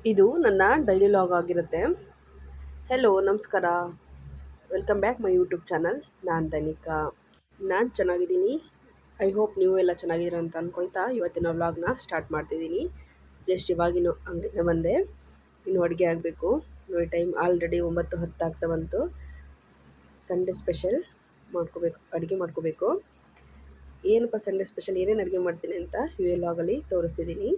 ಇದು ನನ್ನ daily log ಆಗಿರುತ್ತೆ. ಹೆಲೋ ನಮಸ್ಕಾರ, welcome back my YouTube channel. ನಾನು ತನಿಕಾ. ನಾನು ಚೆನ್ನಾಗಿದ್ದೀನಿ. ಐ ಹೋಪ್ ನೀವು ಎಲ್ಲ ಚೆನ್ನಾಗಿದ್ದೀರ ಅಂತ ಅಂದ್ಕೊಳ್ತಾ ಇವತ್ತಿನ ವ್ಲಾಗ್ನ ಸ್ಟಾರ್ಟ್ ಮಾಡ್ತಿದ್ದೀನಿ. ಜಸ್ಟ್ ಇವಾಗಿನೂ ಅಂಗಡಿಯಿಂದ ಬಂದೆ. ಇನ್ನು ಅಡುಗೆ ಆಗಬೇಕು. ನೋಡಿ ಟೈಮ್ ಆಲ್ರೆಡಿ 9:10 ಆಗ್ತಾ ಬಂತು. ಸಂಡೇ ಸ್ಪೆಷಲ್ ಅಡುಗೆ ಮಾಡ್ಕೋಬೇಕು. ಏನಪ್ಪ ಸಂಡೇ ಸ್ಪೆಷಲ್, ಏನೇನು ಅಡುಗೆ ಮಾಡ್ತೀನಿ ಅಂತ ಈ ವ್ಲಾಗಲ್ಲಿ ತೋರಿಸ್ತಿದ್ದೀನಿ.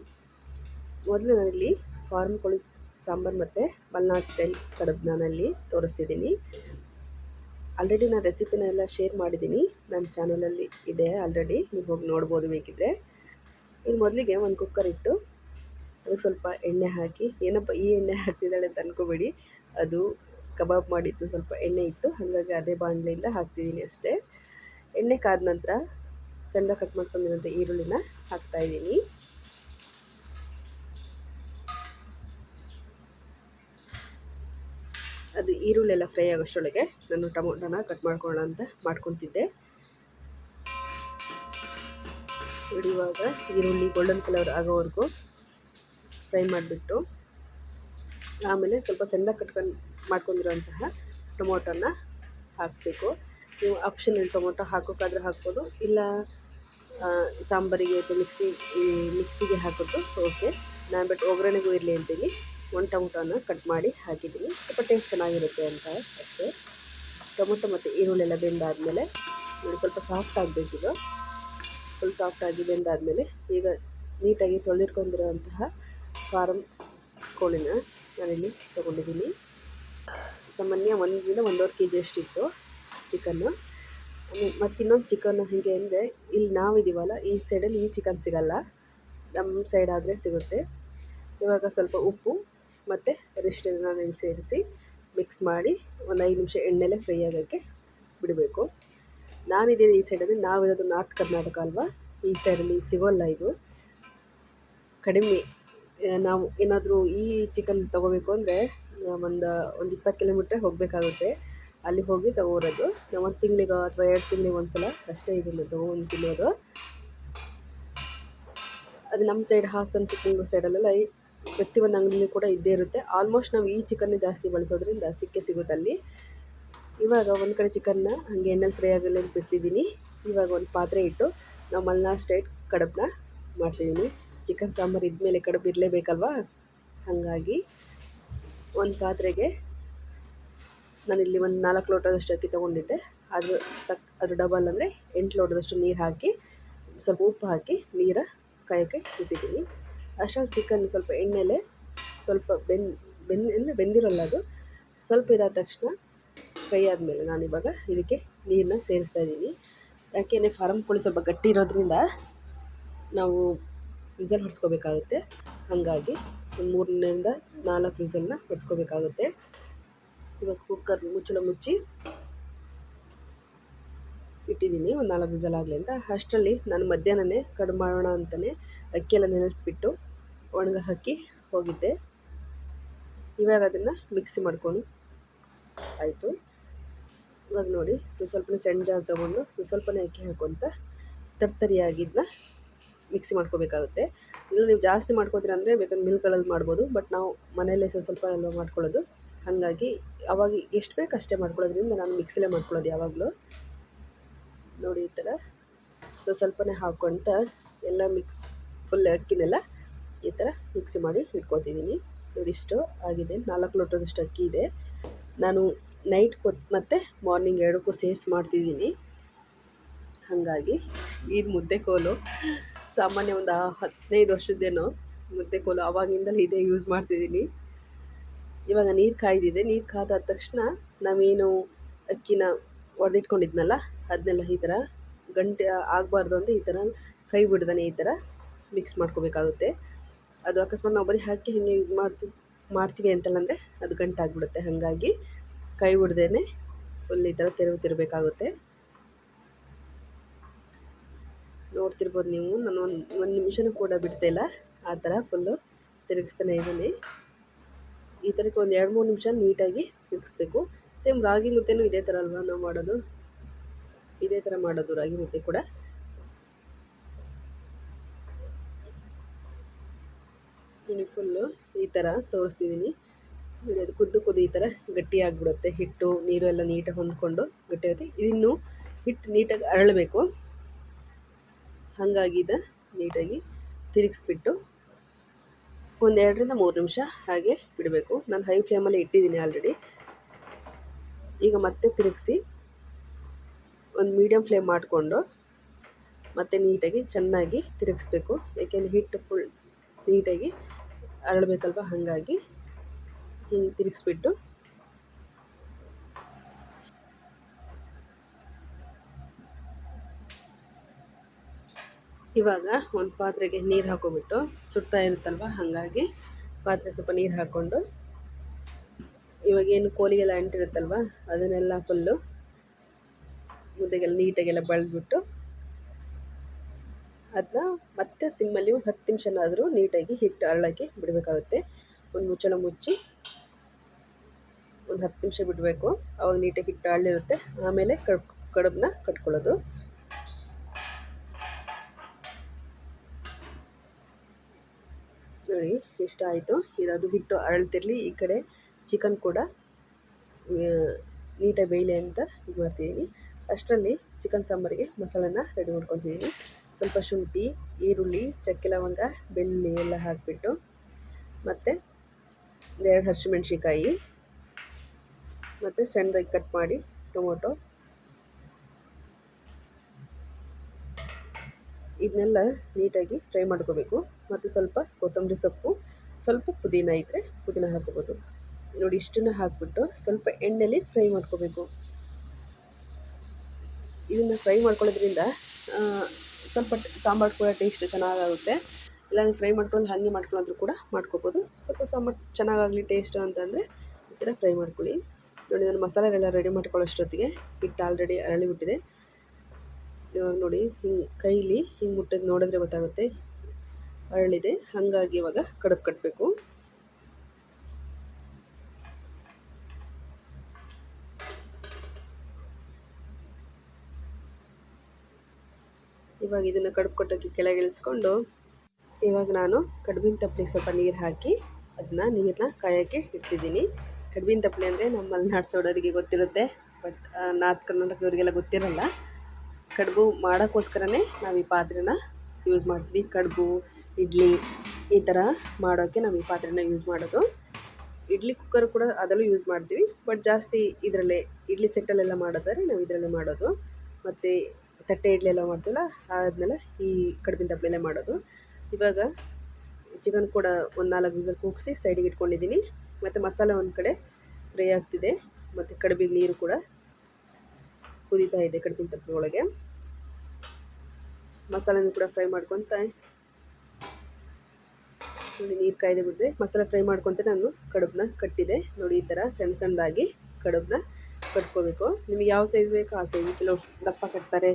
ಮೊದಲು ನಾನಿಲ್ಲಿ ಫಾರ್ಮ್ ಕೋಳಿ ಸಾಂಬಾರು ಮತ್ತು ಮಲ್ನಾಡ್ ಸ್ಟೈಲ್ ಕಡುಬು ನಾನಲ್ಲಿ ತೋರಿಸ್ತಿದ್ದೀನಿ. ಆಲ್ರೆಡಿ ನಾನು ರೆಸಿಪಿನ ಎಲ್ಲ ಶೇರ್ ಮಾಡಿದ್ದೀನಿ, ನನ್ನ ಚಾನಲಲ್ಲಿ ಇದೆ ಆಲ್ರೆಡಿ, ನೀವು ಹೋಗಿ ನೋಡ್ಬೋದು ಬೇಕಿದ್ದರೆ. ಇನ್ನು ಮೊದಲಿಗೆ ಒಂದು ಕುಕ್ಕರ್ ಇಟ್ಟು ಅದಕ್ಕೆ ಸ್ವಲ್ಪ ಎಣ್ಣೆ ಹಾಕಿ, ಏನಪ್ಪ ಈ ಎಣ್ಣೆ ಹಾಕ್ತಿದ್ದಾಳೆ ಅಂತ ಅಂದ್ಕೋಬೇಡಿ, ಅದು ಕಬಾಬ್ ಮಾಡಿದ್ದು ಸ್ವಲ್ಪ ಎಣ್ಣೆ ಇತ್ತು, ಹಾಗಾಗಿ ಅದೇ ಬಾಣಲೆಯಿಂದ ಹಾಕ್ತಿದ್ದೀನಿ ಅಷ್ಟೇ. ಎಣ್ಣೆ ಕಾದ ನಂತರ ಸಣ್ಣ ಕಟ್ ಮಾಡ್ಕೊಂಡಿರೋಂಥ ಈರುಳ್ಳಿನ ಹಾಕ್ತಾಯಿದ್ದೀನಿ. ಅದು ಈರುಳ್ಳೆಲ್ಲ ಫ್ರೈ ಆಗೋಷ್ಟರೊಳಗೆ ನಾನು ಟೊಮೊಟೊನ ಕಟ್ ಮಾಡ್ಕೊಳ್ಳೋಣ ಅಂತ ಮಾಡ್ಕೊತಿದ್ದೆ. ಇವಾಗ ಈರುಳ್ಳಿ ಗೋಲ್ಡನ್ ಕಲರ್ ಆಗೋವರೆಗೂ ಫ್ರೈ ಮಾಡಿಬಿಟ್ಟು ಆಮೇಲೆ ಸ್ವಲ್ಪ ಸಣ್ಣದಾಗಿ ಮಾಡ್ಕೊಂಡಿರೋಂತಹ ಟೊಮೊಟೊನ ಹಾಕಬೇಕು. ನೀವು ಆಪ್ಷನಲ್ ಟೊಮೊಟೊ ಹಾಕೋಕ್ಕಾದ್ರೆ ಹಾಕ್ಬೋದು, ಇಲ್ಲ ಸಾಂಬಾರಿಗೆ ಅಥವಾ ಮಿಕ್ಸಿಗೆ ಹಾಕೋದು ಓಕೆ. ನಾನು ಬಟ್ ಒಗ್ಗರಣೆಗೂ ಇರಲಿ ಅಂತೇಳಿ ಒಂದು ಟೊಮೊಟೊನ ಕಟ್ ಮಾಡಿ ಹಾಕಿದ್ದೀನಿ, ಸ್ವಲ್ಪ ಟೇಸ್ಟ್ ಚೆನ್ನಾಗಿರುತ್ತೆ ಅಂತ ಅಷ್ಟೇ. ಟೊಮೊಟೊ ಮತ್ತು ಈರುಳ್ಳೆಲ್ಲ ಬೆಂದಾದಮೇಲೆ ಸ್ವಲ್ಪ ಸಾಫ್ಟ್ ಆಗಬೇಕಿದು. ಫುಲ್ ಸಾಫ್ಟಾಗಿ ಬೆಂದಾದಮೇಲೆ ಈಗ ನೀಟಾಗಿ ತೊಳೆದಿಟ್ಕೊಂಡಿರೋಂತಹ ಫಾರಮ್ ಕೋಳಿನ ನಾನಿಲ್ಲಿ ತೊಗೊಂಡಿದ್ದೀನಿ. ಸಾಮಾನ್ಯ 1-1.5 kg ಅಷ್ಟಿತ್ತು ಚಿಕನ್ನು. ಮತ್ತು ಇನ್ನೊಂದು ಚಿಕನ್ನು ಹೇಗೆ ಅಂದರೆ, ಇಲ್ಲಿ ನಾವಿದ್ದೀವಲ್ಲ ಈ ಸೈಡಲ್ಲಿ ಈ ಚಿಕನ್ ಸಿಗಲ್ಲ, ನಮ್ಮ ಸೈಡ್ ಆದರೆ ಸಿಗುತ್ತೆ. ಇವಾಗ ಸ್ವಲ್ಪ ಉಪ್ಪು ಮತ್ತು ರಿಷ್ಟನ್ನು ನಾನಿಲ್ಲಿ ಸೇರಿಸಿ ಮಿಕ್ಸ್ ಮಾಡಿ ಒಂದು 5 ನಿಮಿಷ ಎಣ್ಣೆಲೆ ಫ್ರೈ ಆಗೋಕ್ಕೆ ಬಿಡಬೇಕು. ನಾನಿದ್ದೀನಿ ಈ ಸೈಡಲ್ಲಿ, ನಾವಿರೋದು ನಾರ್ತ್ ಕರ್ನಾಟಕ ಅಲ್ವಾ, ಈ ಸೈಡಲ್ಲಿ ಸಿಗೋಲ್ಲ ಇದು, ಕಡಿಮೆ. ನಾವು ಏನಾದರೂ ಈ ಚಿಕನ್ ತೊಗೋಬೇಕು ಅಂದರೆ ಒಂದು 20 ಕಿಲೋಮೀಟ್ರ್ ಹೋಗಬೇಕಾಗುತ್ತೆ, ಅಲ್ಲಿ ಹೋಗಿ ತೊಗೊಬರೋದು. ನಾವು 1 ತಿಂಗಳಿಗೆ ಅಥವಾ 2 ತಿಂಗಳಿಗೆ ಒಂದು ಸಲ ಅಷ್ಟೇ ಇದನ್ನು ತೊಗೊಂಡು ತಿನ್ನೋದು. ಅದು ನಮ್ಮ ಸೈಡ್ ಹಾಸನ ಚಿಕ್ಕಮಂಗ್ಳೂರು ಸೈಡಲ್ಲೆಲ್ಲ ಪ್ರತಿಯೊಂದು ಅಂಗಡಿಯೂ ಕೂಡ ಇದ್ದೇ ಇರುತ್ತೆ. ಆಲ್ಮೋಸ್ಟ್ ನಾವು ಈ ಚಿಕನ್ನೇ ಜಾಸ್ತಿ ಬಳಸೋದ್ರಿಂದ ಸಿಗುತ್ತೆ ಅಲ್ಲಿ. ಇವಾಗ ಒಂದು ಕಡೆ ಚಿಕನ್ನ ಹಾಗೆ ಎಣ್ಣೆಲಿ ಫ್ರೈ ಆಗಲ್ಲ ಬಿಡ್ತಿದ್ದೀನಿ. ಇವಾಗ ಒಂದು ಪಾತ್ರೆ ಇಟ್ಟು ನಾವು ಮಲ್ನಾಡ್ ಸ್ಟೈಲ್ ಕಡುಬನ್ನ ಮಾಡ್ತಿದ್ದೀನಿ. ಚಿಕನ್ ಸಾಂಬಾರು ಇದ್ಮೇಲೆ ಕಡುಬು ಇರಲೇಬೇಕಲ್ವಾ, ಹಾಗಾಗಿ ಒಂದು ಪಾತ್ರೆಗೆ ನಾನಿಲ್ಲಿ ಒಂದು 4 ಲೋಟದಷ್ಟು ಅಕ್ಕಿ ತೊಗೊಂಡಿದ್ದೆ. ಅದು ಡಬಲ್ ಅಂದರೆ 8 ಲೋಟದಷ್ಟು ನೀರು ಹಾಕಿ ಸ್ವಲ್ಪ ಉಪ್ಪು ಹಾಕಿ ನೀರ ಕಾಯೋಕ್ಕೆ ಇಟ್ಟಿದ್ದೀನಿ. ಅಷ್ಟರಲ್ಲಿ ಚಿಕನ್ ಸ್ವಲ್ಪ ಎಣ್ಣೆಲೆ ಸ್ವಲ್ಪ ಬೆಂದಿರಲ್ಲ, ಅದು ಸ್ವಲ್ಪ ಇದಾದ ತಕ್ಷಣ ಫ್ರೈ ಆದಮೇಲೆ ನಾನಿವಾಗ ಇದಕ್ಕೆ ನೀರನ್ನ ಸೇರಿಸ್ತಾ ಇದ್ದೀನಿ. ಯಾಕೆಂದರೆ ಫಾರಮ್ ಕೋಳಿ ಸ್ವಲ್ಪ ಗಟ್ಟಿ ಇರೋದ್ರಿಂದ ನಾವು ವಿಸಲ್ ಹೊಡ್ಸ್ಕೋಬೇಕಾಗುತ್ತೆ, ಹಾಗಾಗಿ ಒಂದು 3-4 ವಿಸಲ್ನ ಹೊಡ್ಸ್ಕೋಬೇಕಾಗುತ್ತೆ. ಇವಾಗ ಕುಕ್ಕರ್ ಮುಚ್ಚಳ ಮುಚ್ಚಿ ಇಟ್ಟಿದ್ದೀನಿ ಒಂದು 4 ವಿಸಲ್ ಆಗಲಿ ಅಂತ. ಅಷ್ಟರಲ್ಲಿ ನಾನು ಮಧ್ಯಾಹ್ನನೇ ಕಡುಬು ಮಾಡೋಣ ಅಂತಲೇ ಅಕ್ಕಿಯೆಲ್ಲ ನೆನೆಸ್ಬಿಟ್ಟು ಒಣಗ ಹಾಕಿ ಹೋಗಿದ್ದೆ. ಇವಾಗ ಅದನ್ನು ಮಿಕ್ಸಿ ಮಾಡ್ಕೊಂಡು ಆಯಿತು. ಇವಾಗ ನೋಡಿ ಸ್ವಲ್ಪನೇ ಸಣ್ಣ ಜಾರ್ ತೊಗೊಂಡು ಸ್ವಲ್ಪನೇ ಅಕ್ಕಿ ಹಾಕ್ಕೊತ ತರ್ತರಿಯಾಗಿದ್ದನ್ನ ಮಿಕ್ಸಿ ಮಾಡ್ಕೋಬೇಕಾಗುತ್ತೆ. ಇಲ್ಲ ನೀವು ಜಾಸ್ತಿ ಮಾಡ್ಕೋತೀರ ಅಂದರೆ ಬೇಕಾದ್ರೆ ಮಿಲ್ಗಳಲ್ಲಿ ಮಾಡ್ಬೋದು, ಬಟ್ ನಾವು ಮನೆಯಲ್ಲೇ ಸ್ವಲ್ಪ ಎಲ್ಲ ಮಾಡ್ಕೊಳ್ಳೋದು, ಹಾಗಾಗಿ ಅವಾಗ ಎಷ್ಟು ಬೇಕು ಅಷ್ಟೇ ಮಾಡ್ಕೊಳ್ಳೋದ್ರಿಂದ ನಾನು ಮಿಕ್ಸಿಲೇ ಮಾಡ್ಕೊಳ್ಳೋದು ಯಾವಾಗಲೂ. ನೋಡಿ ಈ ಥರ ಸ್ವಲ್ಪನೇ ಹಾಕ್ಕೊತ ಎಲ್ಲ ಫುಲ್ ಅಕ್ಕಿನೆಲ್ಲ ಈ ಥರ ಮಿಕ್ಸಿ ಮಾಡಿ ಇಟ್ಕೊತಿದ್ದೀನಿ. ನೋಡಿ ಇಷ್ಟು ಆಗಿದೆ, 4 ಲೋಟದಷ್ಟು ಅಕ್ಕಿ ಇದೆ. ನಾನು ನೈಟ್ ಮತ್ತು ಮಾರ್ನಿಂಗ್ ಎರಡಕ್ಕೂ ಸೇರಿಸಿ ಮಾಡ್ತಿದ್ದೀನಿ. ಹಾಗಾಗಿ ಇದು ಮುದ್ದೆ ಕೋಲು ಸಾಮಾನ್ಯ ಒಂದು 15 ವರ್ಷದ್ದೇನೋ ಮುದ್ದೆ ಕೋಲು, ಆವಾಗಿಂದಲೇ ಇದೇ ಯೂಸ್ ಮಾಡ್ತಿದ್ದೀನಿ. ಇವಾಗ ನೀರು ಕಾಯ್ದಿದೆ. ನೀರು ಕಾದಾದ ತಕ್ಷಣ ನಾವೇನು ಅಕ್ಕಿನ ಒಡೆದಿಟ್ಕೊಂಡಿದ್ನಲ್ಲ ಅದನ್ನೆಲ್ಲ ಈ ಥರ ಗಂಟೆ ಆಗಬಾರ್ದು ಅಂತ ಈ ಥರ ಕೈ ಬಿಡ್ದಾನೆ ಈ ಥರ ಮಿಕ್ಸ್ ಮಾಡ್ಕೋಬೇಕಾಗುತ್ತೆ. ಅದು ಅಕಸ್ಮಾತ್ ನಾವು ಬರೀ ಹಾಕಿ ಹಿಂಗೆ ಇದು ಮಾಡ್ತೀವಿ ಅಂತಲ್ಲಂದರೆ ಅದು ಗಂಟಾಗಿಬಿಡುತ್ತೆ, ಹಾಗಾಗಿ ಕೈ ಬಿಡ್ದೇ ಫುಲ್ ಈ ಥರ ತಿರಬೇಕಾಗುತ್ತೆ. ನೋಡ್ತಿರ್ಬೋದು ನೀವು, ನಾನು ಒಂದು ನಿಮಿಷನೂ ಕೂಡ ಬಿಡ್ತಾಯಿಲ್ಲ, ಆ ಥರ ಫುಲ್ಲು ತಿರುಗಿಸ್ತಾನೆ ಇದ್ದೀನಿ. ಈ ಥರಕ್ಕೆ ಒಂದು 2-3 ನಿಮಿಷ ನೀಟಾಗಿ ತಿರುಗಿಸ್ಬೇಕು. ಸೇಮ್ ರಾಗಿ ಮುದ್ದೆನೂ ಇದೇ ಥರ ಅಲ್ವಾ ನಾವು ಮಾಡೋದು, ಇದೇ ಥರ ಮಾಡೋದು ರಾಗಿ ಮುದ್ದೆ ಕೂಡ. ನೋಡಿ ಫುಲ್ಲು ಈ ಥರ ತೋರಿಸ್ತಿದ್ದೀನಿ. ನೋಡಿ ಅದು ಕುದ್ದು ಈ ಥರ ಗಟ್ಟಿಯಾಗಿಬಿಡುತ್ತೆ. ಹಿಟ್ಟು ನೀರು ಎಲ್ಲ ನೀಟಾಗಿ ಹೊಂದ್ಕೊಂಡು ಗಟ್ಟಿಯಾಗುತ್ತೆ. ಇದಿನ್ನೂ ಹಿಟ್ಟು ನೀಟಾಗಿ ಅರಳಬೇಕು. ಹಾಗಾಗಿ ನೀಟಾಗಿ ತಿರುಗಿಸ್ಬಿಟ್ಟು ಒಂದು 2ರಿಂದ 3 ನಿಮಿಷ ಹಾಗೆ ಬಿಡಬೇಕು. ನಾನು ಹೈ ಫ್ಲೇಮಲ್ಲಿ ಇಟ್ಟಿದ್ದೀನಿ ಆಲ್ರೆಡಿ. ಈಗ ಮತ್ತೆ ತಿರುಗಿಸಿ ಒಂದು ಮೀಡಿಯಮ್ ಫ್ಲೇಮ್ ಮಾಡಿಕೊಂಡು ಮತ್ತೆ ನೀಟಾಗಿ ಚೆನ್ನಾಗಿ ತಿರುಗಿಸ್ಬೇಕು. ಏಕೆಂದರೆ ಹಿಟ್ಟು ಫುಲ್ ನೀಟಾಗಿ ಅರಳಬೇಕಲ್ವ, ಹಾಗಾಗಿ ಹಿಂಗೆ ತಿರುಗಿಸ್ಬಿಟ್ಟು ಇವಾಗ ಒಂದು ಪಾತ್ರೆಗೆ ನೀರು ಹಾಕೊಂಡ್ಬಿಟ್ಟು, ಸುಡ್ತಾ ಇರುತ್ತಲ್ವ ಹಾಗಾಗಿ ಪಾತ್ರೆ ಸ್ವಲ್ಪ ನೀರು ಹಾಕ್ಕೊಂಡು ಇವಾಗೇನು ಕೋಲಿಗೆಲ್ಲ ಅಂಟಿರುತ್ತಲ್ವ ಅದನ್ನೆಲ್ಲ ಫುಲ್ಲು ಮುದ್ದೆಗೆಲ್ಲ ನೀಟಾಗೆಲ್ಲ ಬಳ್ದ್ಬಿಟ್ಟು ಅದನ್ನ ಮತ್ತೆ ಸಿಮ್ಮಲ್ಲಿ ಒಂದು 10 ನಿಮಿಷನಾದರೂ ನೀಟಾಗಿ ಹಿಟ್ಟು ಅರಳಕ್ಕೆ ಬಿಡಬೇಕಾಗುತ್ತೆ. ಒಂದು ಮುಚ್ಚಳ ಮುಚ್ಚಿ ಒಂದು 10 ನಿಮಿಷ ಬಿಡಬೇಕು. ಆವಾಗ ನೀಟಾಗಿ ಹಿಟ್ಟು ಅರಳಿರುತ್ತೆ. ಆಮೇಲೆ ಕಡುಬನ್ನ ಕಟ್ಕೊಳ್ಳೋದು. ನೋಡಿ ಇಷ್ಟ ಆಯಿತು. ಇದು ಹಿಟ್ಟು ಅರಳ್ತಿರಲಿ, ಈ ಕಡೆ ಚಿಕನ್ ಕೂಡ ನೀಟಾಗಿ ಬೇಯಲಿ ಅಂತ ಇದು ಮಾಡ್ತಿದ್ದೀನಿ. ಅಷ್ಟರಲ್ಲಿ ಚಿಕನ್ ಸಾಂಬಾರಿಗೆ ಮಸಾಲೆನ ರೆಡಿ ಮಾಡ್ಕೊತಿದ್ದೀನಿ. ಸ್ವಲ್ಪ ಶುಂಠಿ, ಈರುಳ್ಳಿ, ಚಕ್ಕೆ ಲವಂಗ, ಬೆಳ್ಳುಳ್ಳಿ ಎಲ್ಲ ಹಾಕಿಬಿಟ್ಟು ಮತ್ತು 2 ಹಸಿಮೆಣ್ಸಿಕಾಯಿ ಮತ್ತು ಸಣ್ಣದಾಗಿ ಕಟ್ ಮಾಡಿ ಟೊಮೊಟೊ, ಇದನ್ನೆಲ್ಲ ನೀಟಾಗಿ ಫ್ರೈ ಮಾಡ್ಕೋಬೇಕು. ಮತ್ತು ಸ್ವಲ್ಪ ಕೊತ್ತಂಬರಿ ಸೊಪ್ಪು, ಸ್ವಲ್ಪ ಪುದೀನ ಇದ್ದರೆ ಪುದೀನ ಹಾಕ್ಕೋಬೋದು. ನೋಡಿ ಇಷ್ಟನ್ನು ಹಾಕಿಬಿಟ್ಟು ಸ್ವಲ್ಪ ಎಣ್ಣೆಲಿ ಫ್ರೈ ಮಾಡ್ಕೋಬೇಕು. ಇದನ್ನು ಫ್ರೈ ಮಾಡ್ಕೊಳ್ಳೋದ್ರಿಂದ ಸ್ವಲ್ಪ ಸಾಂಬಾರು ಕೂಡ ಟೇಸ್ಟ್ ಚೆನ್ನಾಗಾಗುತ್ತೆ. ಇಲ್ಲ ನೀವು ಫ್ರೈ ಮಾಡ್ಕೊಂಡು ಹಾಗೆ ಮಾಡ್ಕೊಳ್ಳೋದ್ರು ಕೂಡ ಮಾಡ್ಕೋಬೋದು. ಸ್ವಲ್ಪ ಸಾಂಬಾರು ಚೆನ್ನಾಗಾಗಲಿ ಟೇಸ್ಟು ಅಂತಂದರೆ ಈ ಥರ ಫ್ರೈ ಮಾಡ್ಕೊಳ್ಳಿ. ನೋಡಿ ನಾನು ಮಸಾಲೆಲ್ಲ ರೆಡಿ ಮಾಡ್ಕೊಳ್ಳೋಷ್ಟೊತ್ತಿಗೆ ಹಿಟ್ಟು ಆಲ್ರೆಡಿ ಅರಳಿಬಿಟ್ಟಿದೆ. ಇವಾಗ ನೋಡಿ ಹಿಂಗೆ ಕೈಲಿ ಹಿಂಗೆ ಮುಟ್ಟೋದು ನೋಡಿದ್ರೆ ಗೊತ್ತಾಗುತ್ತೆ ಅರಳಿದೆ. ಹಾಗಾಗಿ ಇವಾಗ ಕಡುಬು ಕಟ್ಟಬೇಕು. ಇವಾಗ ಇದನ್ನು ಕಡುಬು ಕಟ್ಟೋಕ್ಕೆ ಕೆಳಗಿಳಿಸ್ಕೊಂಡು ಇವಾಗ ನಾನು ಕಡುಬಿನ ತಪ್ಪಲಿಗೆ ಸ್ವಲ್ಪ ನೀರು ಹಾಕಿ ಅದನ್ನ ನೀರನ್ನ ಕಾಯೋಕ್ಕೆ ಇಡ್ತಿದ್ದೀನಿ. ಕಡುಬಿನ ತಪ್ಪಲೆ ಅಂದರೆ ನಮ್ಮ ಮಲೆನಾಡು ಸೈಡವರಿಗೆ ಗೊತ್ತಿರುತ್ತೆ, ಬಟ್ ನಾರ್ತ್ ಕರ್ನಾಟಕದವರಿಗೆಲ್ಲ ಗೊತ್ತಿರಲ್ಲ. ಕಡುಬು ಮಾಡೋಕ್ಕೋಸ್ಕರನೇ ನಾವು ಈ ಪಾತ್ರೆನ ಯೂಸ್ ಮಾಡ್ತೀವಿ. ಕಡುಬು, ಇಡ್ಲಿ ಈ ಥರ ಮಾಡೋಕ್ಕೆ ನಾವು ಈ ಪಾತ್ರೆನ ಯೂಸ್ ಮಾಡೋದು. ಇಡ್ಲಿ ಕುಕ್ಕರ್ ಕೂಡ ಅದರಲ್ಲೂ ಯೂಸ್ ಮಾಡ್ತೀವಿ, ಬಟ್ ಜಾಸ್ತಿ ಇದರಲ್ಲೇ ಇಡ್ಲಿ ಸೆಟ್ಟಲ್ಲೆಲ್ಲ ಮಾಡೋದಾದ್ರೆ ನಾವು ಇದರಲ್ಲೇ ಮಾಡೋದು. ಮತ್ತು ತಟ್ಟೆ ಇಡ್ಲಿ ಎಲ್ಲ ಮಾಡ್ತೀವಲ್ಲ ಆದಮೇಲೆ ಈ ಕಡುಬಿನ ತಪ್ಪಲೆಲ್ಲೇ ಮಾಡೋದು. ಇವಾಗ ಚಿಕನ್ ಕೂಡ ಒಂದು 4 ವಿಸಲ್ ಕೂಗಿಸಿ ಸೈಡಿಗೆ ಇಟ್ಕೊಂಡಿದ್ದೀನಿ. ಮತ್ತು ಮಸಾಲೆ ಒಂದು ಕಡೆ ಫ್ರೈ ಆಗ್ತಿದೆ, ಮತ್ತು ಕಡುಬಿಗೆ ನೀರು ಕೂಡ ಕುದೀತಾ ಇದೆ. ಕಡುಬಿನ ತಪ್ಪಲೆ ಒಳಗೆ ಮಸಾಲೆನೂ ಕೂಡ ಫ್ರೈ ಮಾಡ್ಕೊತ ನೋಡಿ ನೀರು ಕಾಯ್ದೆ ಬಿದ್ದರೆ ಮಸಾಲೆ ಫ್ರೈ ಮಾಡ್ಕೊತ ನಾನು ಕಡುಬನ್ನ ಕಟ್ಟಿದೆ. ನೋಡಿ ಈ ಥರ ಸಣ್ಣ ಸಣ್ಣದಾಗಿ ಕಡುಬನ್ನ ಕಟ್ಕೋಬೇಕು. ನಿಮಗೆ ಯಾವ ಸೈಜ್ ಬೇಕೋ ಆ ಸೈಜ್. ಕೆಲವರು ದಪ್ಪ ಕಟ್ತಾರೆ,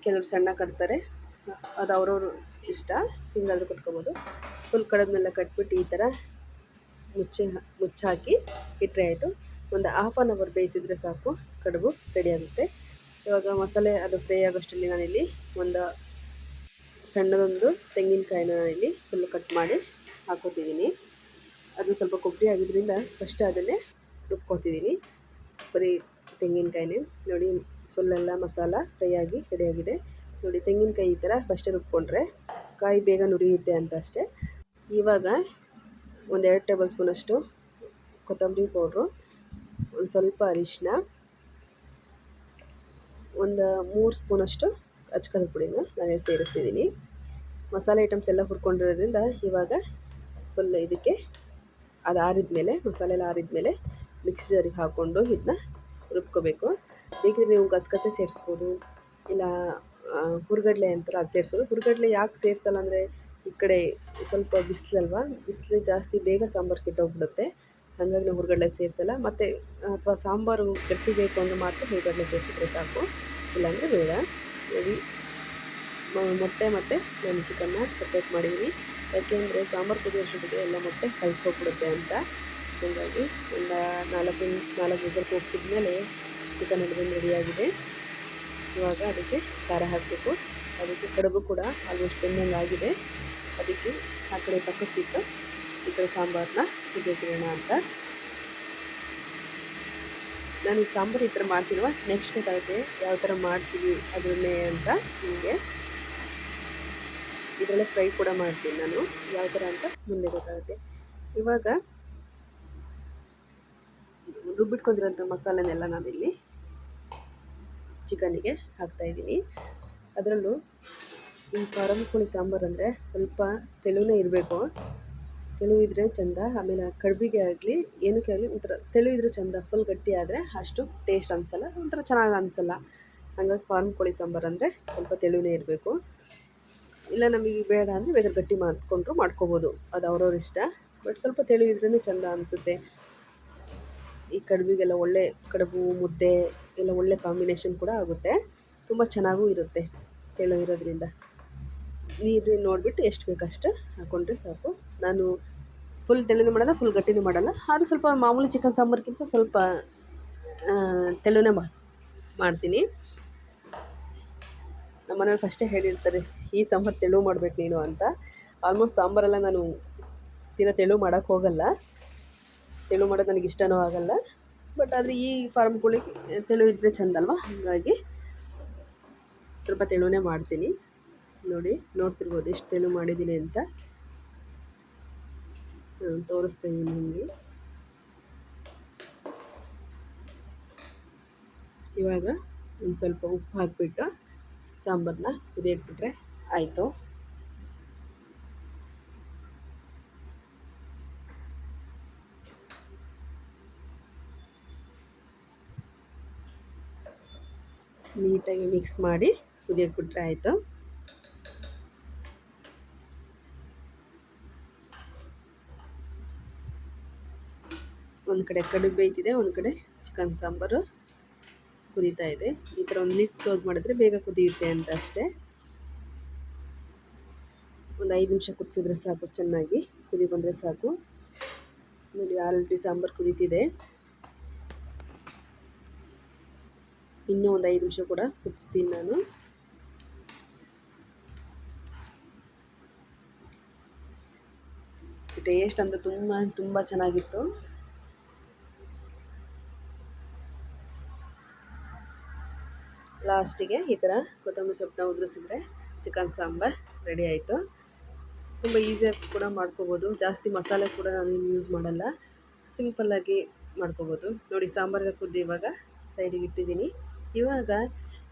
ಕೆಲವರು ಸಣ್ಣ ಕಟ್ತಾರೆ, ಅದು ಅವ್ರವ್ರ ಇಷ್ಟ. ಹಿಂಗಾದರೂ ಕಟ್ಕೋಬೋದು. ಫುಲ್ ಕಡುಬನ್ನೆಲ್ಲ ಕಟ್ಬಿಟ್ಟು ಈ ಥರ ಮುಚ್ಚಾಕಿ ಇಟ್ಟರೆ ಆಯಿತು. ಒಂದು 1/2 ಅವರ್ ಬೇಯಿಸಿದರೆ ಸಾಕು, ಕಡುಬು ರೆಡಿಯಾಗುತ್ತೆ. ಇವಾಗ ಮಸಾಲೆ ಅದು ಫ್ರೈ ಆಗೋಷ್ಟರಲ್ಲಿ ನಾನಿಲ್ಲಿ ಒಂದು ಸಣ್ಣದೊಂದು ತೆಂಗಿನಕಾಯಿನ ನಾನಿಲ್ಲಿ ಫುಲ್ಲು ಕಟ್ ಮಾಡಿ ಹಾಕೋತಿದ್ದೀನಿ. ಅದು ಸ್ವಲ್ಪ ಕೊಬ್ಬರಿ ಆಗಿದ್ದರಿಂದ ಫಸ್ಟ್ ಅದನ್ನೇ ರುಬ್ಕೊತಿದ್ದೀನಿ. ಬರೀ ತೆಂಗಿನಕಾಯಿನೇ ನೋಡಿ ಫುಲ್ಲೆಲ್ಲ ಮಸಾಲ ಫ್ರೈ ಆಗಿ ರೆಡಿಯಾಗಿದೆ. ನೋಡಿ ತೆಂಗಿನಕಾಯಿ ಈ ಥರ ಫಸ್ಟೇ ರುಬ್ಕೊಂಡ್ರೆ ಕಾಯಿ ಬೇಗ ನುರಿಯುತ್ತೆ ಅಂತ ಅಷ್ಟೇ. ಇವಾಗ ಒಂದು 2 ಟೇಬಲ್ ಸ್ಪೂನಷ್ಟು ಕೊತ್ತಂಬರಿ ಪೌಡ್ರು, ಒಂದು ಸ್ವಲ್ಪ ಅರಿಶಿನ, ಒಂದು 3 ಸ್ಪೂನಷ್ಟು ಅಚ್ಕಾರದ ಪುಡಿನ ನಾನು ಸೇರಿಸ್ತಿದ್ದೀನಿ. ಮಸಾಲೆ ಐಟಮ್ಸ್ ಎಲ್ಲ ಹುರ್ಕೊಂಡಿರೋದ್ರಿಂದ ಇವಾಗ ಫುಲ್ ಇದಕ್ಕೆ ಅದು ಆರಿದ್ಮೇಲೆ ಮಸಾಲೆ ಎಲ್ಲ ಆರಿದ್ಮೇಲೆ ಮಿಕ್ಸರಿಗೆ ಹಾಕ್ಕೊಂಡು ಇದನ್ನ ರುಬ್ಕೋಬೇಕು. ಬೇಕಿದ್ರೆ ನೀವು ಗಸಗಸೆ ಸೇರಿಸ್ಬೋದು, ಇಲ್ಲ ಹುರ್ಗಡ್ಲೆ ಅಂತಾರೆ ಅದು ಸೇರಿಸ್ಬೋದು. ಹುರ್ಗಡ್ಲೆ ಯಾಕೆ ಸೇರಿಸಲ್ಲ ಅಂದರೆ ಈ ಕಡೆ ಸ್ವಲ್ಪ ಬಿಸಿಲಲ್ವ, ಬಿಸಿಲು ಜಾಸ್ತಿ ಬೇಗ ಸಾಂಬಾರು ಕೆಟ್ಟೋಗ್ಬಿಡುತ್ತೆ. ಹಾಗಾಗಿ ನಾವು ಹುರ್ಗಡ್ಲೆ ಸೇರಿಸಲ್ಲ. ಮತ್ತು ಅಥವಾ ಸಾಂಬಾರು ಗಟ್ಟಿ ಬೇಕು ಅಂದರೆ ಮಾತ್ರ ಹುರ್ಗಡ್ಲೆ ಸೇರಿಸಿದ್ರೆ ಸಾಕು, ಇಲ್ಲಾಂದರೆ ಬೇಡ. ನೋಡಿ ಮೊಟ್ಟೆ ಮತ್ತು ನಾನು ಚಿಕನ್ನ ಸಪ್ರೇಟ್ ಮಾಡಿದ್ದೀನಿ. ಯಾಕೆಂದರೆ ಸಾಂಬಾರು ಕುದಿಯೋಷ್ಟೊತ್ತಿಗೆ ಎಲ್ಲ ಮೊಟ್ಟೆ ಕಲಸೋಗ್ಬಿಡುತ್ತೆ ಅಂತ. ಹಾಗಾಗಿ ಒಂದು 4 ವಿಸಲ್ ಕೂಗಿಸಿದ್ಮೇಲೆ ಚಿಕನ್ ಹಿಡಿದು ರೆಡಿಯಾಗಿದೆ. ಇವಾಗ ಅದಕ್ಕೆ ಖಾರ ಹಾಕಬೇಕು. ಅದಕ್ಕೆ ಕಡುಬು ಕೂಡ ಆಲ್ಮೋಸ್ಟ್ ಬೆಂದಂಗೆ ಆಗಿದೆ. ಅದಕ್ಕೆ ಆ ಕಡೆ ಪಕ್ಕಕ್ಕಿಟ್ಟು ಈ ಕಡೆ ಸಾಂಬಾರನ್ನ ಕುದಿಯೋಕಿಡೋಣ ಅಂತ. ನಾನು ಈ ಸಾಂಬಾರು ಈ ಥರ ಮಾಡ್ತೀನೋ ನೆಕ್ಸ್ಟ್ ಗೊತ್ತಾಗುತ್ತೆ ಯಾವ ಥರ ಮಾಡ್ತೀವಿ ಅದನ್ನೇ ಅಂತ ನಿಮಗೆ. ಇದರಲ್ಲೇ ಫ್ರೈ ಕೂಡ ಮಾಡ್ತೀನಿ ನಾನು, ಯಾವ ಥರ ಅಂತ ಮುಂದೆ ಗೊತ್ತಾಗುತ್ತೆ. ಇವಾಗ ರುಬ್ಬಿಟ್ಕೊಂಡಿರೋಂಥ ಮಸಾಲೆನೆಲ್ಲ ನಾನಿಲ್ಲಿ ಚಿಕನ್ನಿಗೆ ಹಾಕ್ತಾಯಿದ್ದೀನಿ. ಅದರಲ್ಲೂ ಈ ಫಾರಂ ಕೋಳಿ ಸಾಂಬಾರು ಅಂದರೆ ಸ್ವಲ್ಪ ತೆಳುವೇ ಇರಬೇಕು, ತೆಳು ಇದ್ದರೆ ಚೆಂದ. ಆಮೇಲೆ ಕಡುಬಿಗೆ ಆಗಲಿ ಏನಕ್ಕೆ ಆಗಲಿ ಒಂಥರ ತೆಳು ಇದ್ದರೆ ಚೆಂದ, ಫುಲ್ ಗಟ್ಟಿ ಆದರೆ ಅಷ್ಟು ಟೇಸ್ಟ್ ಅನಿಸಲ್ಲ, ಒಂಥರ ಚೆನ್ನಾಗಿ ಅನಿಸಲ್ಲ. ಹಾಗಾಗಿ ಫಾರಂ ಕೋಳಿ ಸಾಂಬಾರು ಅಂದರೆ ಸ್ವಲ್ಪ ತೆಳುವೇ ಇರಬೇಕು. ಇಲ್ಲ ನಮಗೆ ಬೇಡ ಅಂದರೆ ಬೇಕಾದ್ರೆ ಗಟ್ಟಿ ಮಾಡಿಕೊಂಡ್ರು ಮಾಡ್ಕೋಬೋದು, ಅದು ಅವ್ರವ್ರ ಇಷ್ಟ. ಬಟ್ ಸ್ವಲ್ಪ ತೆಳು ಇದ್ರೇ ಚೆಂದ ಅನಿಸುತ್ತೆ. ಈ ಕಡುಬಿಗೆಲ್ಲ ಒಳ್ಳೆ ಕಡುಬು ಮುದ್ದೆ ಎಲ್ಲ ಒಳ್ಳೆ ಕಾಂಬಿನೇಷನ್ ಕೂಡ ಆಗುತ್ತೆ, ತುಂಬ ಚೆನ್ನಾಗೂ ಇರುತ್ತೆ ತೆಳು ಇರೋದ್ರಿಂದ. ನೀರು ನೋಡಿಬಿಟ್ಟು ಎಷ್ಟು ಬೇಕಷ್ಟು ಹಾಕ್ಕೊಂಡ್ರೆ ಸಾಕು. ನಾನು ಫುಲ್ ತೆಳುನೂ ಮಾಡಲ್ಲ, ಫುಲ್ ಗಟ್ಟಿನೂ ಮಾಡಲ್ಲ. ಆದರೂ ಸ್ವಲ್ಪ ಮಾಮೂಲಿ ಚಿಕನ್ ಸಾಂಬಾರ್ಗಿಂತ ಸ್ವಲ್ಪ ತೆಳುನೇ ಮಾಡ್ತೀನಿ. ನಮ್ಮ ಮನೆಯವ್ರು ಫಸ್ಟೇ ಹೇಳಿರ್ತಾರೆ ಈ ಸಾಂಬಾರು ತೆಳು ಮಾಡಬೇಕು ನೀನು ಅಂತ. ಆಲ್ಮೋಸ್ಟ್ ಸಾಂಬಾರೆಲ್ಲ ನಾನು ತೀರಾ ತೆಳು ಮಾಡೋಕ್ಕೆ ಹೋಗಲ್ಲ, ತೆಳು ಮಾಡೋದು ನನಗೆ ಇಷ್ಟನೂ ಆಗಲ್ಲ. ಬಟ್ ಆದರೆ ಈ ಫಾರಂ ಕೋಳಿಗೆ ತೆಳು ಇದ್ದರೆ ಚೆಂದ ಅಲ್ವಾ, ಹಾಗಾಗಿ ಸ್ವಲ್ಪ ತೆಳುವೇ ಮಾಡ್ತೀನಿ. ನೋಡಿ ನೋಡ್ತಿರ್ಬೋದು ಎಷ್ಟು ತೆಳು ಮಾಡಿದ್ದೀನಿ ಅಂತ. ತೋರಿಸ್ತಾ ಇದ್ದೀನಿ ನಿಮಗೆ. ಇವಾಗ ಒಂದು ಸ್ವಲ್ಪ ಉಪ್ಪು ಹಾಕಿಬಿಟ್ಟು ಸಾಂಬಾರನ್ನ ಕುದಿಯಕ್ಬಿಟ್ರೆ ಆಯಿತು. ನೀಟಾಗಿ ಮಿಕ್ಸ್ ಮಾಡಿ ಕುದಿಯಕ್ಬಿಟ್ರೆ ಆಯಿತು. ಒಂದು ಕಡೆ ಕಡುಬು ಬೇಯ್ತಿದೆ, ಒಂದು ಕಡೆ ಚಿಕನ್ ಸಾಂಬಾರು ಕುದೀತಾ ಇದೆ. ಈ ಥರ ಒಂದು ಲಿಡ್ ಕ್ಲೋಸ್ ಮಾಡಿದ್ರೆ ಬೇಗ ಕುದಿಯುತ್ತೆ ಅಂತ ಅಷ್ಟೇ. ಒಂದು 5 ನಿಮಿಷ ಕುದಿಸಿದ್ರೆ ಸಾಕು, ಚೆನ್ನಾಗಿ ಕುದಿ ಬಂದರೆ ಸಾಕು. ನೋಡಿ ಆಲ್ರೆಡಿ ಸಾಂಬಾರು ಕುದೀತಿದೆ. ಇನ್ನೂ ಒಂದು 5 ನಿಮಿಷ ಕೂಡ ಕುದಿಸ್ತೀನಿ ನಾನು. ಟೇಸ್ಟ್ ಅಂತ ತುಂಬ ಚೆನ್ನಾಗಿತ್ತು. ಲಾಸ್ಟಿಗೆ ಈ ಥರ ಕೊತ್ತಂಬರಿ ಸೊಪ್ಪನ್ನ ಉದುರಿಸಿದ್ರೆ ಚಿಕನ್ ಸಾಂಬಾರು ರೆಡಿ ಆಯಿತು. ತುಂಬ ಈಸಿಯಾಗಿ ಕೂಡ ಮಾಡ್ಕೋಬೋದು, ಜಾಸ್ತಿ ಮಸಾಲೆ ಕೂಡ ನಾನು ಯೂಸ್ ಮಾಡಲ್ಲ, ಸಿಂಪಲ್ಲಾಗಿ ಮಾಡ್ಕೋಬೋದು. ನೋಡಿ ಸಾಂಬಾರೆಲ್ಲ ಕುದ್ದು ಇವಾಗ ಸೈಡಿಗೆ ಇಟ್ಟಿದ್ದೀನಿ. ಇವಾಗ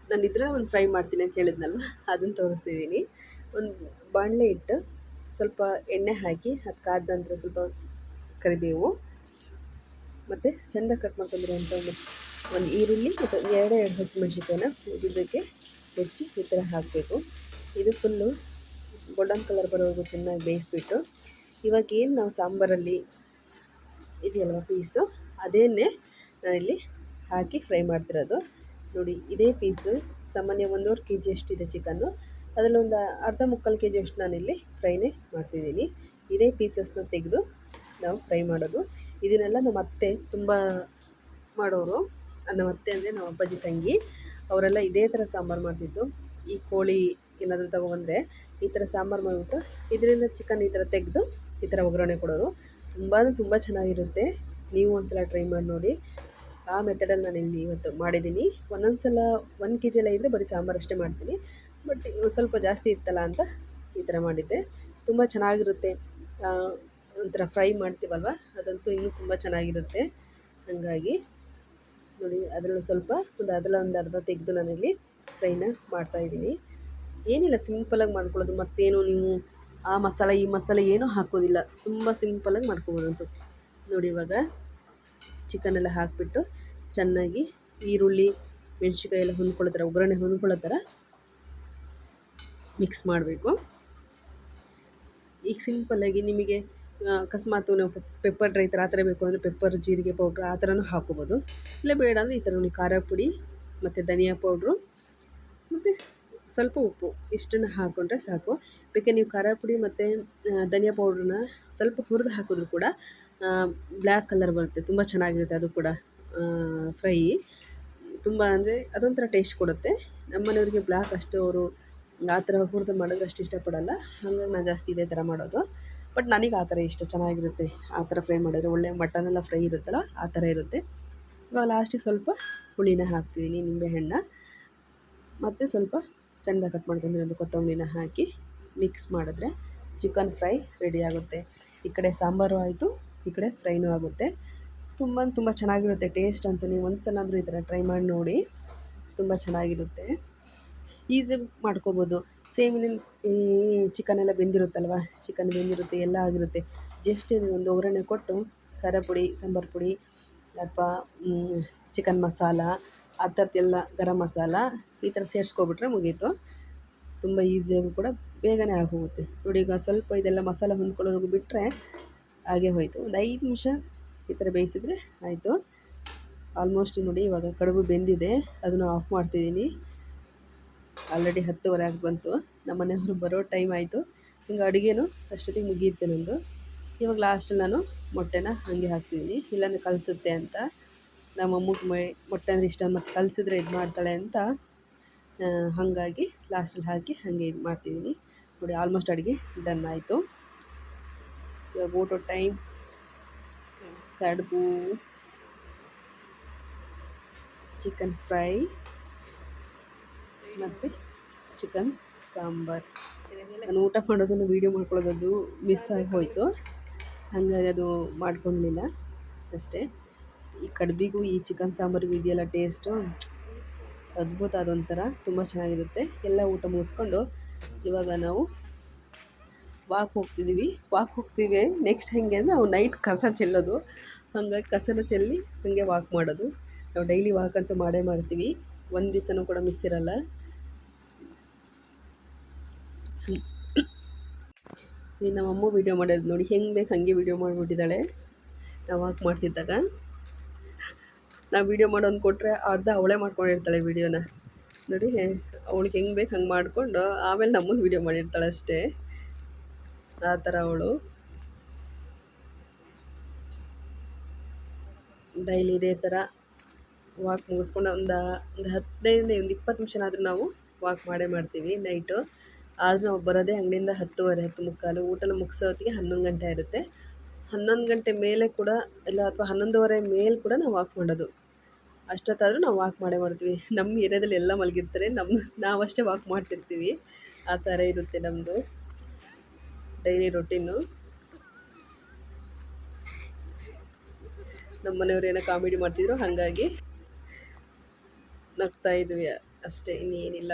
ನಾನು ಇದ್ರೆ ಒಂದು ಫ್ರೈ ಮಾಡ್ತೀನಿ ಅಂತ ಹೇಳಿದ್ನಲ್ವ, ಅದನ್ನು ತೋರಿಸ್ತಿದ್ದೀನಿ. ಒಂದು ಬಾಣಲೆ ಇಟ್ಟು ಸ್ವಲ್ಪ ಎಣ್ಣೆ ಹಾಕಿ ಅದು ಕಾದ ನಂತರ ಸ್ವಲ್ಪ ಕರಿಬೇವು ಮತ್ತು ಸಣ್ಣ ಕಟ್ ಮಾಡ್ಕೊಂಡಿರೋಂಥ ಒಂದು ಈರುಳ್ಳಿ ಮತ್ತು ಎರಡು ಹಸಿಮೆಣ್ಸಿನ್ಕಾಯಿನ ಉದ್ದಕ್ಕೆ ಹೆಚ್ಚಿ ಈ ಥರ ಹಾಕಬೇಕು. ಇದು ಫುಲ್ಲು ಗೋಲ್ಡನ್ ಕಲರ್ ಬರೋವರೆಗೂ ಚೆನ್ನಾಗಿ ಬೇಯಿಸ್ಬಿಟ್ಟು ಇವಾಗ ಏನು ನಾವು ಸಾಂಬಾರಲ್ಲಿ ಇದೆಯಲ್ವ ಪೀಸು, ಅದೇನೇ ನಾನಿಲ್ಲಿ ಹಾಕಿ ಫ್ರೈ ಮಾಡ್ತಿರೋದು. ನೋಡಿ ಇದೇ ಪೀಸು ಸಾಮಾನ್ಯ 1.5 kg ಅಷ್ಟಿದೆ ಚಿಕನ್ನು, ಅದರಲ್ಲೊಂದು ಅರ್ಧ ಮುಕ್ಕಾಲು kg ಅಷ್ಟು ನಾನಿಲ್ಲಿ ಫ್ರೈನೇ ಮಾಡ್ತಿದ್ದೀನಿ. ಇದೇ ಪೀಸಸ್ನ ತೆಗೆದು ನಾವು ಫ್ರೈ ಮಾಡೋದು. ಇದನ್ನೆಲ್ಲ ನಮ್ಮ ಅತ್ತೆ ತುಂಬ ಮಾಡೋರು. ನಮ್ಮ ಅತ್ತೆ ಅಂದರೆ ನಮ್ಮ ಅಪ್ಪಾಜಿ ತಂಗಿ, ಅವರೆಲ್ಲ ಇದೇ ಥರ ಸಾಂಬಾರು ಮಾಡ್ತಿದ್ದು. ಈ ಕೋಳಿ ಏನಾದರೂ ತೊಗೊಬಂದರೆ ಈ ಥರ ಸಾಂಬಾರು ಮಾಡಿಬಿಟ್ಟು ಇದರಿಂದ ಚಿಕನ್ ಈ ಥರ ತೆಗೆದು ಈ ಥರ ಒಗ್ಗರಣೆ ಕೊಡೋರು. ತುಂಬ ಚೆನ್ನಾಗಿರುತ್ತೆ. ನೀವು ಒಂದು ಸಲ ಟ್ರೈ ಮಾಡಿ ನೋಡಿ. ಆ ಮೆಥಡಲ್ಲಿ ನಾನು ಇಲ್ಲಿ ಇವತ್ತು ಮಾಡಿದ್ದೀನಿ. ಒಂದೊಂದು ಸಲ 1 kg ಎಲ್ಲ ಇದ್ದರೆ ಬರೀ ಸಾಂಬಾರು ಅಷ್ಟೇ ಮಾಡ್ತೀನಿ, ಬಟ್ ಸ್ವಲ್ಪ ಜಾಸ್ತಿ ಇತ್ತಲ್ಲ ಅಂತ ಈ ಥರ ಮಾಡಿದ್ದೆ. ತುಂಬ ಚೆನ್ನಾಗಿರುತ್ತೆ. ಒಂಥರ ಫ್ರೈ ಮಾಡ್ತೀವಲ್ವ, ಅದಂತೂ ಇನ್ನೂ ತುಂಬ ಚೆನ್ನಾಗಿರುತ್ತೆ. ಹಾಗಾಗಿ ನೋಡಿ ಅದರಲ್ಲೂ ಸ್ವಲ್ಪ ಒಂದು ಅರ್ಧ ತೆಗೆದು ನಾನಿಲ್ಲಿ ಫ್ರೈನ ಮಾಡ್ತಾಯಿದ್ದೀನಿ. ಏನಿಲ್ಲ, ಸಿಂಪಲಾಗಿ ಮಾಡ್ಕೊಳ್ಳೋದು. ಮತ್ತೇನು ನೀವು ಆ ಮಸಾಲೆ ಈ ಮಸಾಲೆ ಏನೂ ಹಾಕೋದಿಲ್ಲ, ತುಂಬ ಸಿಂಪಲಾಗಿ ಮಾಡ್ಕೊಬೋದಂತು. ನೋಡಿ ಇವಾಗ ಚಿಕನೆಲ್ಲ ಹಾಕಿಬಿಟ್ಟು ಚೆನ್ನಾಗಿ ಈರುಳ್ಳಿ ಮೆಣಸಿನ್ಕಾಯಿ ಎಲ್ಲ ಹೊಂದ್ಕೊಳ್ಳೋ ಥರ, ಒಗ್ಗರಣೆ ಹೊಂದ್ಕೊಳ್ಳೋ ಥರ ಮಿಕ್ಸ್ ಮಾಡಬೇಕು. ಈಗ ಸಿಂಪಲ್ಲಾಗಿ ನಿಮಗೆ ಅಕಸ್ಮಾತ್ ನಾವು ಪೆಪ್ಪರ್ ಡ್ರೈ ಥರ ಆ ಥರ ಬೇಕು ಅಂದರೆ ಪೆಪ್ಪರ್ ಜೀರಿಗೆ ಪೌಡ್ರ್ ಆ ಥರನೂ ಹಾಕ್ಕೋಬೋದು. ಇಲ್ಲ ಬೇಡ ಅಂದರೆ ಈ ಥರ ನೋಡಿ ಖಾರ ಪುಡಿ ಮತ್ತು ಧನಿಯಾ ಪೌಡ್ರು ಮತ್ತು ಸ್ವಲ್ಪ ಉಪ್ಪು ಇಷ್ಟನ್ನು ಹಾಕ್ಕೊಂಡ್ರೆ ಸಾಕು. ಬೇಕಾದ್ರೆ ನೀವು ಖಾರ ಪುಡಿ ಮತ್ತು ಧನಿಯಾ ಪೌಡ್ರನ್ನ ಸ್ವಲ್ಪ ಹುರಿದು ಹಾಕಿದ್ರು ಕೂಡ ಬ್ಲ್ಯಾಕ್ ಕಲರ್ ಬರುತ್ತೆ, ತುಂಬ ಚೆನ್ನಾಗಿರುತ್ತೆ. ಅದು ಕೂಡ ಫ್ರೈ ತುಂಬ ಅಂದರೆ ಅದೊಂಥರ ಟೇಸ್ಟ್ ಕೊಡುತ್ತೆ. ನಮ್ಮ ಮನೆಯವರಿಗೆ ಬ್ಲ್ಯಾಕ್ ಅಷ್ಟು ಅವರು ಆ ಥರ ಹುರಿದು ಮಾಡಿದ್ರೆ ಅಷ್ಟು ಇಷ್ಟಪಡಲ್ಲ, ಹಾಗಾಗಿ ನಾನು ಜಾಸ್ತಿ ಇದೇ ಥರ ಮಾಡೋದು. ಬಟ್ ನನಗೆ ಆ ಥರ ಇಷ್ಟ, ಚೆನ್ನಾಗಿರುತ್ತೆ ಆ ಥರ ಫ್ರೈ ಮಾಡಿದ್ರೆ. ಒಳ್ಳೆ ಮಟನೆಲ್ಲ ಫ್ರೈ ಇರುತ್ತಲ್ಲ ಆ ಥರ ಇರುತ್ತೆ. ಇವಾಗ ಲಾಸ್ಟಿಗೆ ಸ್ವಲ್ಪ ಹುಳಿನ ಹಾಕ್ತಿದ್ದೀನಿ, ನಿಂಬೆಹಣ್ಣ, ಮತ್ತು ಸ್ವಲ್ಪ ಸಣ್ಣದಾಗಿ ಕಟ್ ಮಾಡ್ಕೊಂಡಿರೋದು ಕೊತ್ತಂಬರಿನ ಹಾಕಿ ಮಿಕ್ಸ್ ಮಾಡಿದ್ರೆ ಚಿಕನ್ ಫ್ರೈ ರೆಡಿ ಆಗುತ್ತೆ. ಈ ಕಡೆ ಸಾಂಬಾರು ಆಯಿತು, ಈ ಕಡೆ ಫ್ರೈನೂ ಆಗುತ್ತೆ. ತುಂಬ ಚೆನ್ನಾಗಿರುತ್ತೆ ಟೇಸ್ಟ್ ಅಂತೂ. ನೀವು ಒಂದು ಸಲ ಆದರೂ ಈ ಥರ ಟ್ರೈ ಮಾಡಿ ನೋಡಿ, ತುಂಬ ಚೆನ್ನಾಗಿರುತ್ತೆ. ಈಸಿಯಾಗಿ ಮಾಡ್ಕೊಬೋದು. ಸೇಮ್ ಈ ಚಿಕನ್ ಎಲ್ಲ ಬೆಂದಿರುತ್ತಲ್ವ, ಚಿಕನ್ ಬೆಂದಿರುತ್ತೆ, ಎಲ್ಲ ಆಗಿರುತ್ತೆ. ಜಸ್ಟ್ ಒಂದು ಒಗ್ಗರಣೆ ಕೊಟ್ಟು ಖಾರ ಪುಡಿ, ಸಾಂಬಾರು ಪುಡಿ ಅಥವಾ ಚಿಕನ್ ಮಸಾಲ ಆ ಥರದ್ದೆಲ್ಲ, ಗರಂ ಮಸಾಲ ಈ ಥರ ಸೇರಿಸ್ಕೊಬಿಟ್ರೆ ಮುಗೀತು. ತುಂಬ ಈಸಿಯಾಗೂ ಕೂಡ ಬೇಗನೆ ಆಗೋಗುತ್ತೆ ನೋಡಿ. ಈಗ ಸ್ವಲ್ಪ ಇದೆಲ್ಲ ಮಸಾಲ ಹೊಂದ್ಕೊಳ್ಳೋರ್ಗು ಬಿಟ್ಟರೆ ಹಾಗೆ ಹೋಯಿತು. ಒಂದು 5 ನಿಮಿಷ ಈ ಥರ ಬೇಯಿಸಿದ್ರೆ ಆಯಿತು. ಆಲ್ಮೋಸ್ಟ್ ನೋಡಿ ಇವಾಗ ಕಡುಬು ಬೆಂದಿದೆ, ಅದನ್ನು ಆಫ್ ಮಾಡ್ತಿದ್ದೀನಿ. ಆಲ್ರೆಡಿ 10:15 ಆಗಿ ಬಂತು, ನಮ್ಮ ಮನೆಯವರು ಬರೋ ಟೈಮ್ ಆಯಿತು. ಹಿಂಗೆ ಅಡುಗೆನೂ ಅಷ್ಟೊತ್ತಿಗೆ ಮುಗಿಯುತ್ತೆ ನಂದು. ಇವಾಗ ಲಾಸ್ಟಲ್ಲಿ ನಾನು ಮೊಟ್ಟೆನ ಹಾಗೆ ಹಾಕ್ತಿದ್ದೀನಿ, ಇಲ್ಲಾಂದರೆ ಕಲಸುತ್ತೆ ಅಂತ. ನಮ್ಮ ಅಮ್ಮಗೆ ಮೊಟ್ಟೆ ಅಂದರೆ ಇಷ್ಟ, ಮತ್ತು ಕಲಸಿದ್ರೆ ಇದು ಮಾಡ್ತಾಳೆ ಅಂತ ಹಾಗಾಗಿ ಲಾಸ್ಟಲ್ಲಿ ಹಾಕಿ ಹಾಗೆ ಇದು ಮಾಡ್ತಿದ್ದೀನಿ ನೋಡಿ. ಆಲ್ಮೋಸ್ಟ್ ಅಡುಗೆ ಡನ್ ಆಯಿತು. ಇವಾಗ ಊಟ ಟೈಮ್. ಕಡುಬು, ಚಿಕನ್ ಫ್ರೈ ಮತ್ತು ಚಿಕನ್ ಸಾಂಬಾರು. ನಾನು ಊಟ ಮಾಡೋದನ್ನು ವೀಡಿಯೋ ಮಾಡ್ಕೊಳ್ಳೋದು ಮಿಸ್ ಆಗಿ ಹೋಯಿತು, ಹಾಗಾಗಿ ಅದು ಮಾಡ್ಕೊಳ್ಳಲಿಲ್ಲ ಅಷ್ಟೇ. ಈ ಕಡುಬಿಗೂ ಈ ಚಿಕನ್ ಸಾಂಬಾರಿಗೂ ಇದೆಯಲ್ಲ ಟೇಸ್ಟು ಅದ್ಭುತ, ಅದೊಂಥರ ತುಂಬ ಚೆನ್ನಾಗಿರುತ್ತೆ. ಎಲ್ಲ ಊಟ ಮುಗಿಸ್ಕೊಂಡು ಇವಾಗ ನಾವು ವಾಕ್ ಹೋಗ್ತೀವಿ. ನೆಕ್ಸ್ಟ್ ಹೆಂಗೆ ಅಂದರೆ ನಾವು ನೈಟ್ ಕಸ ಚೆಲ್ಲೋದು, ಹಾಗಾಗಿ ಕಸನ ಚೆಲ್ಲಿ ಹಾಗೆ ವಾಕ್ ಮಾಡೋದು. ನಾವು ಡೈಲಿ ವಾಕ್ ಅಂತೂ ಮಾಡೇ ಮಾಡ್ತೀವಿ, ಒಂದು ದಿವಸನೂ ಕೂಡ ಮಿಸ್ ಇರಲ್ಲ. ಈ ನಮ್ಮಮ್ಮ ವೀಡಿಯೋ ಮಾಡೋದು ನೋಡಿ, ಹೆಂಗೆ ಬೇಕು ಹಾಗೆ ವೀಡಿಯೋ ಮಾಡಿಬಿಟ್ಟಿದ್ದಾಳೆ. ನಾವು ವಾಕ್ ಮಾಡ್ತಿದ್ದಾಗ ನಾವು ವೀಡಿಯೋ ಮಾಡೋದು ಕೊಟ್ಟರೆ ಅರ್ಧ ಅವಳೇ ಮಾಡ್ಕೊಂಡಿರ್ತಾಳೆ ವೀಡಿಯೋನ ನೋಡಿ. ಅವಳಿಗೆ ಹೆಂಗೆ ಬೇಕು ಹಂಗೆ ಮಾಡಿಕೊಂಡು ಆಮೇಲೆ ನಮ್ಮನ್ನು ವೀಡಿಯೋ ಮಾಡಿರ್ತಾಳೆ ಅಷ್ಟೇ, ಆ ಥರ ಅವಳು. ಡೈಲಿ ಇದೇ ಥರ ವಾಕ್ ಮುಗಿಸ್ಕೊಂಡು ಒಂದು 20 ನಿಮಿಷನಾದರೂ ನಾವು ವಾಕ್ ಮಾಡೇ ಮಾಡ್ತೀವಿ ನೈಟು. ಆದರೂ ನಾವು ಬರೋದೇ ಅಂಗಡಿಯಿಂದ 10:30, 10:45. ಊಟನ ಮುಗಿಸೋ ಹೊತ್ತಿಗೆ 11 ಗಂಟೆ ಇರುತ್ತೆ. 11 ಗಂಟೆ ಮೇಲೆ ಕೂಡ ಇಲ್ಲ, ಅಥವಾ 11:30 ಮೇಲೆ ಕೂಡ ನಾವು ವಾಕ್ ಮಾಡೋದು. ಅಷ್ಟೊತ್ತಾದರೂ ನಾವು ವಾಕ್ ಮಾಡೇ ಮಾಡ್ತೀವಿ. ನಮ್ಮ ಏರಿಯಾದಲ್ಲಿ ಎಲ್ಲ ಮಲಗಿರ್ತಾರೆ, ನಾವಷ್ಟೇ ವಾಕ್ ಮಾಡ್ತಿರ್ತೀವಿ. ಆ ಥರ ಇರುತ್ತೆ ನಮ್ಮದು ಡೈಲಿ ರೊಟೀನು. ನಮ್ಮ ಮನೆಯವ್ರು ಏನೋ ಕಾಮಿಡಿ ಮಾಡ್ತಿದ್ರು, ಹಾಗಾಗಿ ನಗ್ತಾ ಇದ್ವಿ ಅಷ್ಟೇ, ಇನ್ನೇನಿಲ್ಲ.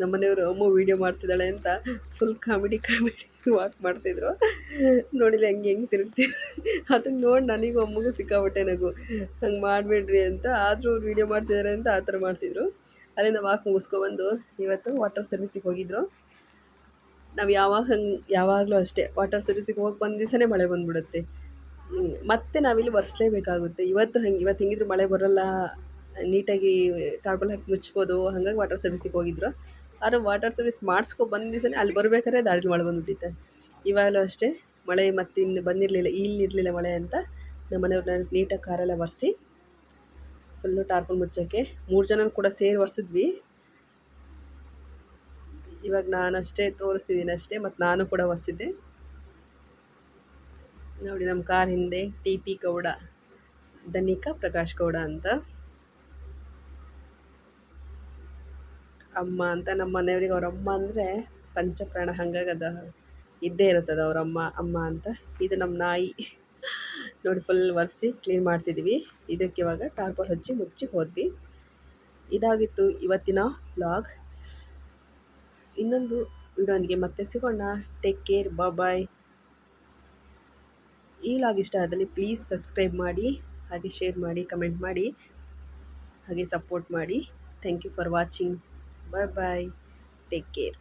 ನಮ್ಮನೆಯವರು ಅಮ್ಮ ವೀಡಿಯೋ ಮಾಡ್ತಿದ್ದಾಳೆ ಅಂತ ಫುಲ್ ಕಾಮಿಡಿ ವಾಕ್ ಮಾಡ್ತಿದ್ರು. ನೋಡಿಲ್ಲ ಹೆಂಗೆ ತಿರುಗ್ತಿದ್ರು, ಅದನ್ನ ನೋಡಿ ನನಗೂ ಅಮ್ಮಗೂ ಸಿಕ್ಕಾಬಿಟ್ಟೆ ನಗು. ಹಂಗೆ ಮಾಡಬೇಡ್ರಿ ಅಂತ, ಆದರೂ ಅವ್ರು ವೀಡಿಯೋ ಮಾಡ್ತಿದ್ದಾರೆ ಅಂತ ಆ ಥರ ಮಾಡ್ತಿದ್ರು. ಅಲ್ಲಿಂದ ವಾಕ್ ಮುಗಿಸ್ಕೊಬಂದು ಇವತ್ತು ವಾಟರ್ ಸರ್ವಿಸಿಗೆ ಹೋಗಿದ್ರು. ನಾವು ಯಾವಾಗಲೂ ಅಷ್ಟೇ ವಾಟರ್ ಸರ್ವಿಸಿಗೆ ಹೋಗಿ ಬಂದ ದಿವಸನೇ ಮಳೆ ಬಂದುಬಿಡುತ್ತೆ. ಮತ್ತೆ ನಾವಿಲ್ಲಿ ಒರೆಸ್ಲೇಬೇಕಾಗುತ್ತೆ. ಇವತ್ತು ಹೆಂಗಿದ್ರು ಮಳೆ ಬರೋಲ್ಲ, ನೀಟಾಗಿ ಟಾರ್ಪಲ್ ಹಾಕಿ ಮುಚ್ಬೋದು, ಹಾಗಾಗಿ ವಾಟರ್ ಸರ್ವಿಸಿಗೆ ಹೋಗಿದ್ರು. ಆದರೆ ವಾಟರ್ ಸರ್ವಿಸ್ ಬಂದ ದಿವಸನೇ ಅಲ್ಲಿ ಬರಬೇಕಾದ್ರೆ ದಾರಿಲಿ ಮಳೆ ಬಂದುಬಿಟ್ಟಿತ್ತೆ. ಇವಾಗಲೂ ಅಷ್ಟೇ ಮಳೆ ಮತ್ತೆ ಇನ್ನು ಬಂದಿರಲಿಲ್ಲ, ಇಲ್ಲಿರಲಿಲ್ಲ ಮಳೆ ಅಂತ ನಮ್ಮ ಮನೆಯವ್ರನ್ನ ನೀಟಾಗಿ ಕಾರೆಲ್ಲ ಒರೆಸಿ ಫುಲ್ಲು ಟಾರ್ಪಲ್ ಮುಚ್ಚೋಕ್ಕೆ 3 ಜನ ಕೂಡ ಸೇರಿ ಒರೆಸಿದ್ವಿ. ಇವಾಗ ನಾನಷ್ಟೇ ತೋರಿಸ್ತಿದ್ದೀನಿ ಅಷ್ಟೇ, ಮತ್ತು ನಾನು ಕೂಡ ಒರೆಸಿದ್ದೆ ನೋಡಿ. ನಮ್ಮ ಕಾರ್ ಹಿಂದೆ TP ಗೌಡ, ಧನಿಕಾ ಪ್ರಕಾಶ್ ಗೌಡ ಅಂತ ಅಮ್ಮ ಅಂತ. ನಮ್ಮ ಮನೆಯವ್ರಿಗೆ ಅವ್ರ ಅಮ್ಮ ಅಂದರೆ ಪಂಚಪ್ರಾಣ, ಹಾಗಾಗಿ ಅದು ಇದ್ದೇ ಇರುತ್ತದೆ ಅವ್ರ ಅಮ್ಮ ಅಂತ. ಇದು ನಮ್ಮ ನಾಯಿ ನೋಡಿ, ಫುಲ್ ಒರೆಸಿ ಕ್ಲೀನ್ ಮಾಡ್ತಿದ್ವಿ. ಇದಕ್ಕೆ ಇವಾಗ ಟಾರ್ಪಲ್ ಹಚ್ಚಿ ಮುಚ್ಚಿ ಹೋದ್ವಿ. ಇದಾಗಿತ್ತು ಇವತ್ತಿನ ವ್ಲಾಗ್. ಇನ್ನೊಂದು ವಿಡಿಯೋನಿಗೆ ಮತ್ತೆ ಸಿಗೋಣ. ಟೇಕ್ ಕೇರ್, ಬಾಯ್. ಈ ವ್ಲಾಗ್ ಇಷ್ಟ ಆದಲ್ಲಿ ಪ್ಲೀಸ್ ಸಬ್ಸ್ಕ್ರೈಬ್ ಮಾಡಿ, ಹಾಗೆ ಶೇರ್ ಮಾಡಿ, ಕಮೆಂಟ್ ಮಾಡಿ, ಹಾಗೆ ಸಪೋರ್ಟ್ ಮಾಡಿ. Thank you for watching. Bye. Take care.